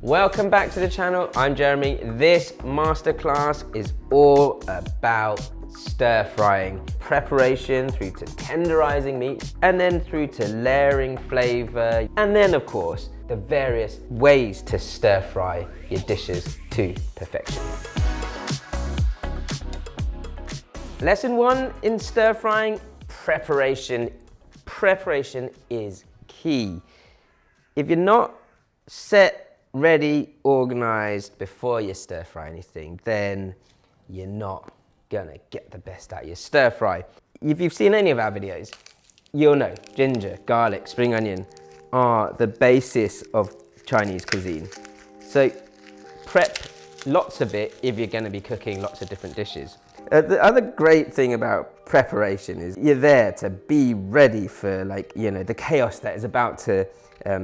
Welcome back to the channel. I'm Jeremy. This masterclass is all about stir frying. Preparation through to tenderizing meat, and then through to layering flavor, and then of course the various ways to stir fry your dishes to perfection. Lesson 1 in stir frying: preparation. Preparation is key. If you're not set, ready, organized before you stir fry anything, then you're not gonna get the best out of your stir fry. If you've seen any of our videos, you'll know ginger, garlic, spring onion are the basis of Chinese cuisine. So prep lots of it if you're gonna be cooking lots of different dishes. The other great thing about preparation is you're there to be ready for, the chaos that is about to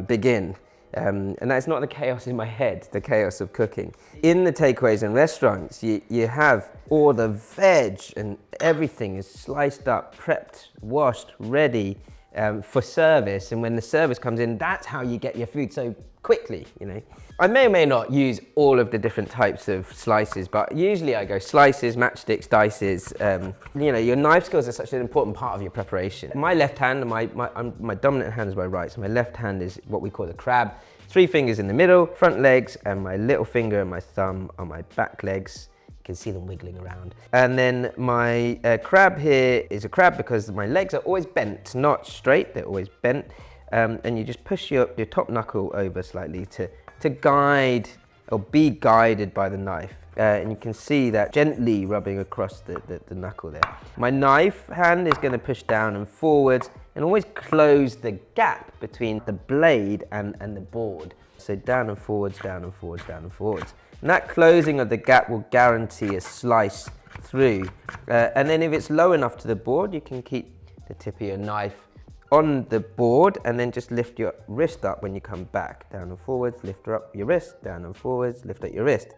begin. And that's not the chaos in my head, the chaos of cooking. In the takeaways and restaurants, you have all the veg and everything is sliced up, prepped, washed, ready for service. And when the service comes in, that's how you get your food so quickly, I may or may not use all of the different types of slices, but usually I go slices, matchsticks, dices. Your knife skills are such an important part of your preparation. My left hand, my dominant hand is my right, so my left hand is what we call the crab. 3 fingers in the middle, front legs, and my little finger and my thumb on my back legs. You can see them wiggling around. And then my crab here is a crab because my legs are always bent, not straight, they're always bent. And you just push your top knuckle over slightly to guide or be guided by the knife. And you can see that gently rubbing across the knuckle there. My knife hand is going to push down and forwards and always close the gap between the blade and the board. So down and forwards, down and forwards, down and forwards. And that closing of the gap will guarantee a slice through. And then if it's low enough to the board, you can keep the tip of your knife on the board and then just lift your wrist up when you come back. Down and forwards, lift up your wrist, down and forwards, lift up your wrist.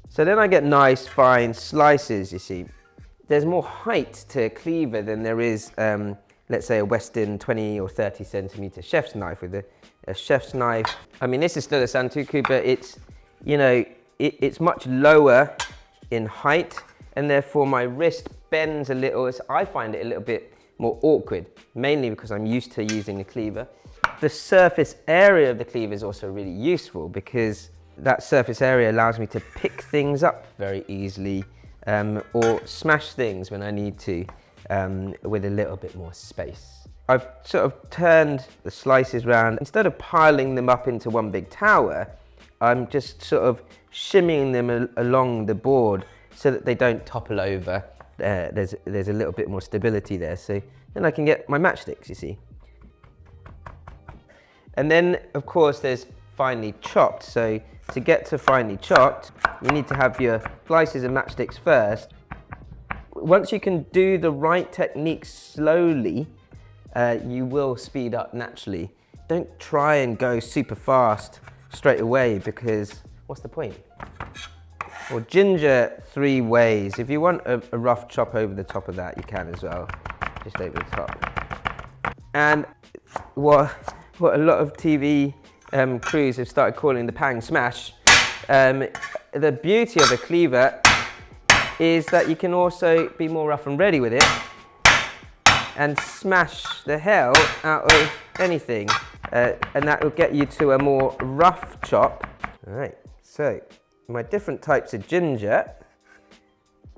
So then I get nice fine slices, you see. There's more height to a cleaver than there is, let's say a Western 20 or 30 centimeter chef's knife. With a chef's knife, I mean, this is still a santoku, but it's, it's much lower in height, and therefore my wrist bends a little. I find it a little bit more awkward, mainly because I'm used to using a cleaver. The surface area of the cleaver is also really useful because that surface area allows me to pick things up very easily or smash things when I need to with a little bit more space. I've sort of turned the slices round. Instead of piling them up into one big tower, I'm just sort of shimmying them along the board so that they don't topple over. There's a little bit more stability there, so then I can get my matchsticks, you see. And then, of course, there's finely chopped. So to get to finely chopped, you need to have your slices and matchsticks first. Once you can do the right technique slowly, you will speed up naturally. Don't try and go super fast straight away because what's the point? Or ginger 3 ways. If you want a rough chop over the top of that, you can as well, just over the top. And what a lot of TV crews have started calling the pang smash, the beauty of a cleaver is that you can also be more rough and ready with it and smash the hell out of anything. And that will get you to a more rough chop. All right, so my different types of ginger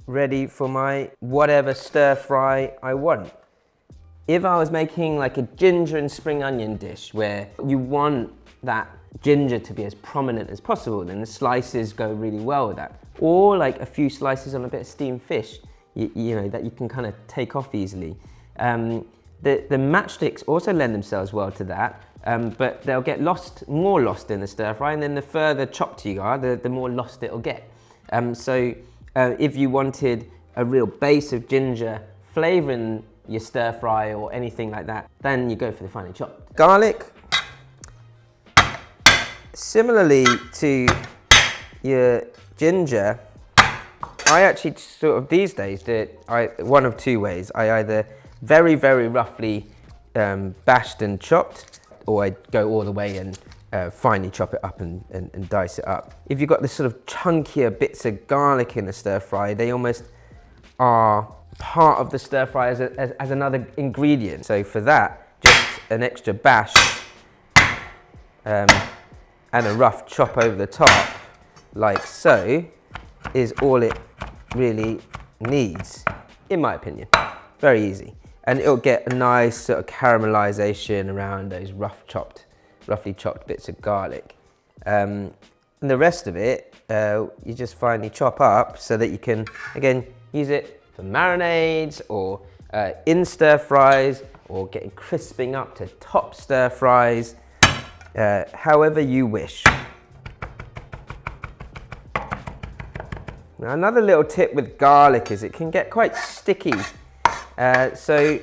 ready for my whatever stir fry I want. If I was making like a ginger and spring onion dish where you want that ginger to be as prominent as possible, then the slices go really well with that. Or like a few slices on a bit of steamed fish, you know, that you can kind of take off easily. The matchsticks also lend themselves well to that. But they'll get more lost in the stir fry, and then the further chopped you are, the more lost it'll get. So if you wanted a real base of ginger flavouring your stir fry or anything like that, then you go for the finely chopped. Garlic, similarly to your ginger, I actually sort of these days do it one of 2 ways. I either very, very roughly bashed and chopped, or I go all the way and finely chop it up and dice it up. If you've got this sort of chunkier bits of garlic in the stir fry, they almost are part of the stir fry as another ingredient. So for that, just an extra bash and a rough chop over the top, like so, is all it really needs, in my opinion. Very easy. And it'll get a nice sort of caramelization around those roughly chopped bits of garlic. And the rest of it, you just finely chop up so that you can, again, use it for marinades or in stir fries or getting crisping up to top stir fries, however you wish. Now, another little tip with garlic is it can get quite sticky. So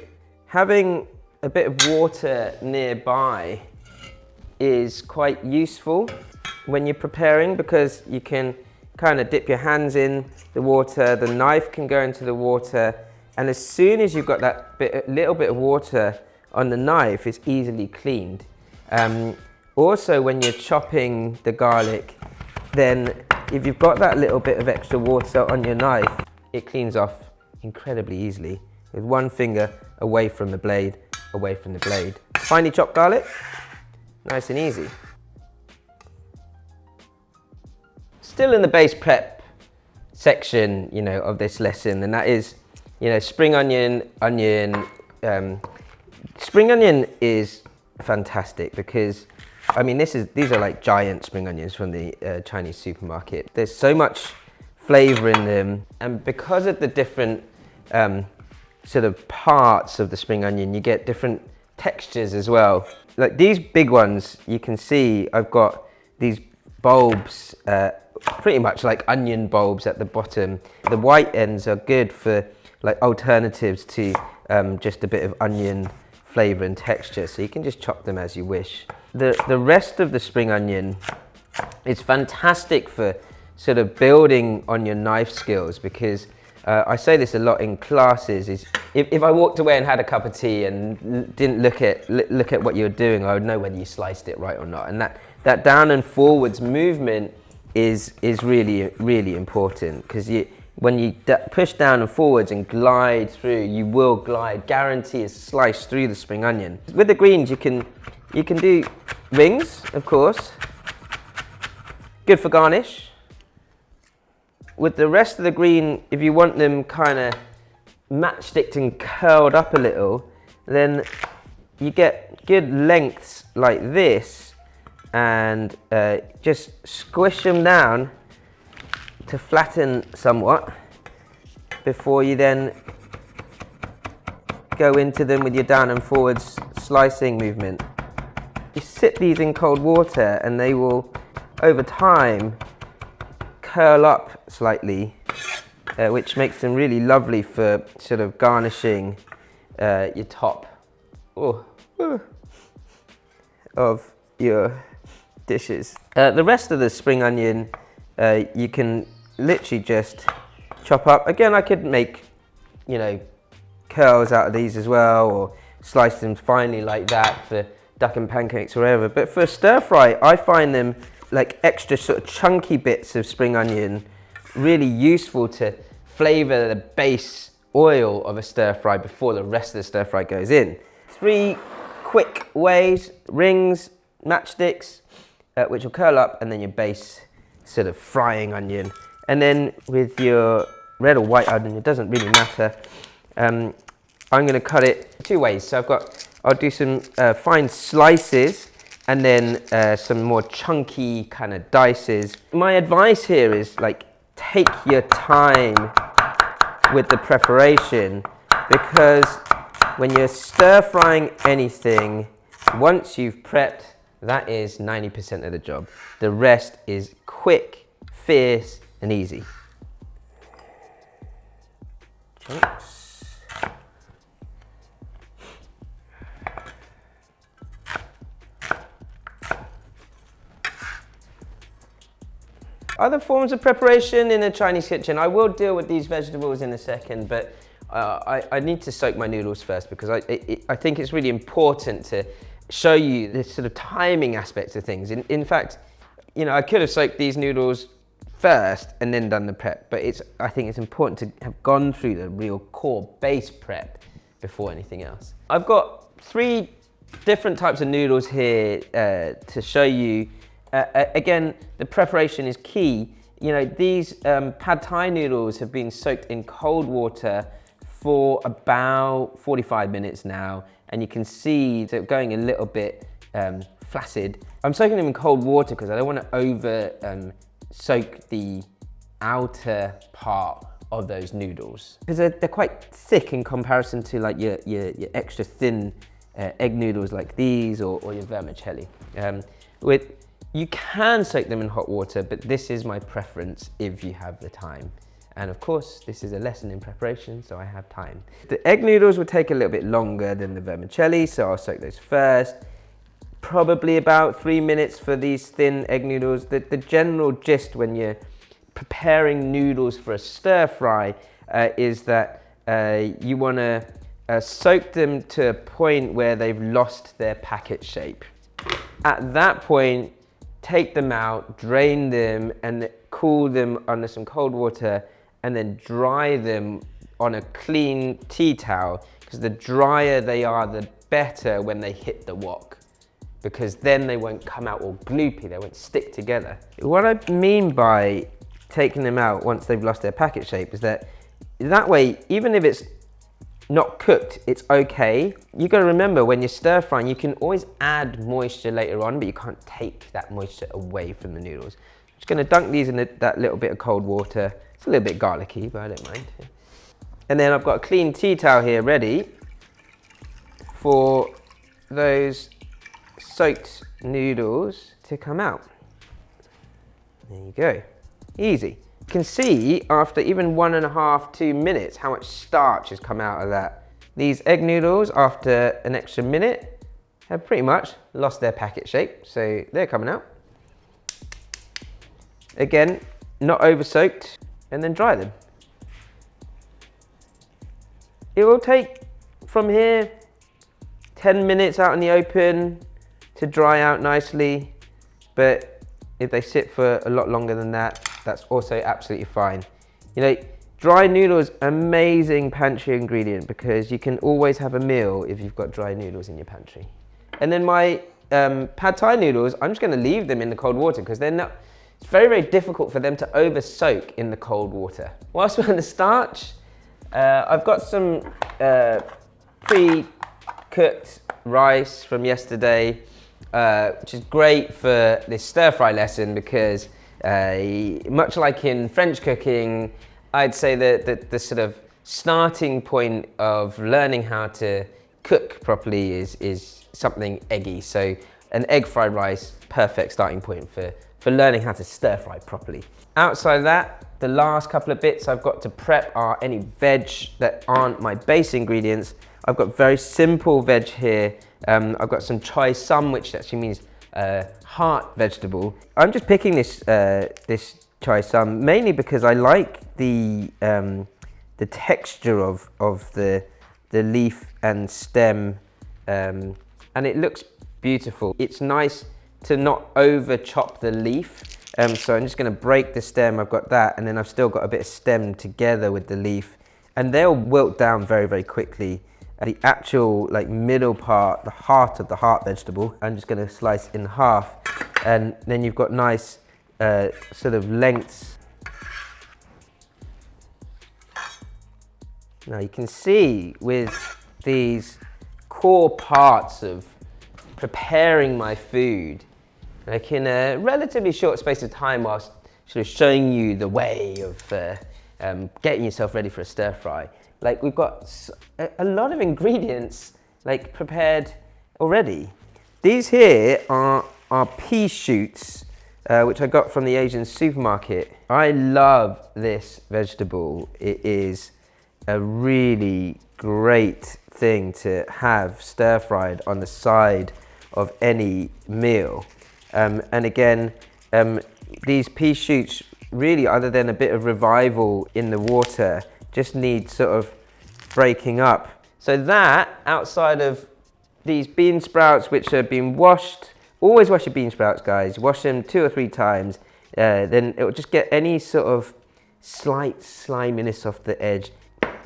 having a bit of water nearby is quite useful when you're preparing, because you can kind of dip your hands in the water, the knife can go into the water, and as soon as you've got that little bit of water on the knife, it's easily cleaned. Also, when you're chopping the garlic, then if you've got that little bit of extra water on your knife, it cleans off incredibly easily with one finger away from the blade, Finely chopped garlic, nice and easy. Still in the base prep section, of this lesson, and that is, spring onion. Spring onion is fantastic because, these are like giant spring onions from the Chinese supermarket. There's so much flavor in them, and because of the different sort of parts of the spring onion, you get different textures as well. Like these big ones, you can see I've got these bulbs, pretty much like onion bulbs at the bottom. The white ends are good for like alternatives to just a bit of onion flavor and texture, so you can just chop them as you wish. The rest of the spring onion is fantastic for sort of building on your knife skills, because I say this a lot in classes, is if I walked away and had a cup of tea and didn't look at what you were doing, I would know whether you sliced it right or not. And that down and forwards movement is really, really important, because when you push down and forwards and glide through, you will glide, guarantee is slice through the spring onion. With the greens, you can do rings, of course, good for garnish. With the rest of the green, if you want them kind of matchsticked and curled up a little, then you get good lengths like this, and just squish them down to flatten somewhat before you then go into them with your down and forwards slicing movement. You sit these in cold water and they will, over time, curl up slightly, which makes them really lovely for sort of garnishing your top of your dishes. The rest of the spring onion, you can literally just chop up. Again, I could make, curls out of these as well, or slice them finely like that for duck and pancakes or whatever. But for stir fry, I find them like extra sort of chunky bits of spring onion really useful to flavor the base oil of a stir fry before the rest of the stir fry goes in. 3 quick ways: rings, matchsticks, which will curl up, and then your base sort of frying onion. And then with your red or white onion, it doesn't really matter. I'm going to cut it 2 ways. So I'll do some fine slices, and then some more chunky kind of dices. My advice here is, like, take your time with the preparation, because when you're stir frying anything, once you've prepped, that is 90% of the job. The rest is quick, fierce, and easy. Chunks. Other forms of preparation in a Chinese kitchen. I will deal with these vegetables in a second, but I need to soak my noodles first, because I think it's really important to show you this sort of timing aspects of things. In fact, you know, I could have soaked these noodles first and then done the prep, but I think it's important to have gone through the real core base prep before anything else. I've got 3 different types of noodles here to show you. Again, the preparation is key. You know, these pad thai noodles have been soaked in cold water for about 45 minutes now, and you can see they're going a little bit flaccid. I'm soaking them in cold water because I don't want to over soak the outer part of those noodles, because they're quite thick in comparison to like your extra thin egg noodles like these, or your vermicelli. You can soak them in hot water, but this is my preference if you have the time. And of course, this is a lesson in preparation, so I have time. The egg noodles will take a little bit longer than the vermicelli, so I'll soak those first. Probably about 3 minutes for these thin egg noodles. The general gist when you're preparing noodles for a stir fry is that you want to soak them to a point where they've lost their packet shape. At that point, take them out, drain them, and cool them under some cold water, and then dry them on a clean tea towel, because the drier they are, the better when they hit the wok, because then they won't come out all gloopy, they won't stick together. What I mean by taking them out once they've lost their packet shape is that way, even if it's not cooked, it's okay. You gotta remember, when you're stir frying, you can always add moisture later on, but you can't take that moisture away from the noodles. I'm just gonna dunk these in that little bit of cold water. It's a little bit garlicky, but I don't mind. And then I've got a clean tea towel here ready for those soaked noodles to come out. There you go, easy. You can see after even 1.5 to 2 minutes how much starch has come out of that. These egg noodles, after an extra minute, have pretty much lost their packet shape, so they're coming out. Again, not over soaked, and then dry them. It will take from here 10 minutes out in the open to dry out nicely, but if they sit for a lot longer than that, that's also absolutely fine. You know, dry noodles, amazing pantry ingredient, because you can always have a meal if you've got dry noodles in your pantry. And then my pad thai noodles, I'm just going to leave them in the cold water, because it's very, very difficult for them to over soak in the cold water. Whilst we're on the starch, I've got some pre-cooked rice from yesterday, which is great for this stir fry lesson, because much like in French cooking, I'd say that the sort of starting point of learning how to cook properly is something eggy. So an egg fried rice, perfect starting point for learning how to stir fry properly. Outside of that, the last couple of bits I've got to prep are any veg that aren't my base ingredients. I've got very simple veg here. I've got some choy sum, which actually means heart vegetable. I'm just picking this choy sum mainly because I like the texture of the leaf and stem, and it looks beautiful. It's nice to not over chop the leaf, so I'm just going to break the stem. I've got that, and then I've still got a bit of stem together with the leaf, and they'll wilt down very, very quickly. The actual middle part, the heart of the heart vegetable, I'm just going to slice in half, and then you've got nice sort of lengths. Now you can see with these core parts of preparing my food, like in a relatively short space of time, whilst sort of showing you the way of getting yourself ready for a stir fry. Like, we've got a lot of ingredients prepared already. These here are pea shoots, which I got from the Asian supermarket. I love this vegetable. It is a really great thing to have stir fried on the side of any meal. And again, these pea shoots really, other than a bit of revival in the water, just need sort of breaking up. So that, outside of these bean sprouts which have been washed. Always wash your bean sprouts, guys. Wash them 2 or 3 times. Then it will just get any sort of slight sliminess off the edge.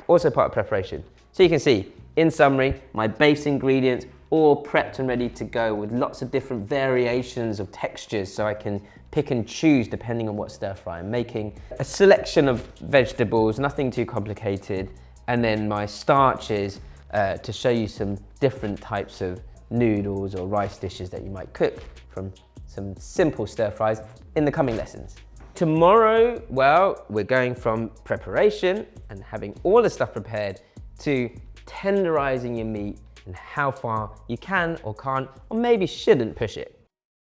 Also part of preparation. So you can see, in summary, my base ingredients all prepped and ready to go with lots of different variations of textures so I can pick and choose depending on what stir fry I'm making. A selection of vegetables, nothing too complicated, and then my starches to show you some different types of noodles or rice dishes that you might cook from some simple stir fries in the coming lessons. Tomorrow, well, we're going from preparation and having all the stuff prepared to tenderizing your meat and how far you can or can't or maybe shouldn't push it.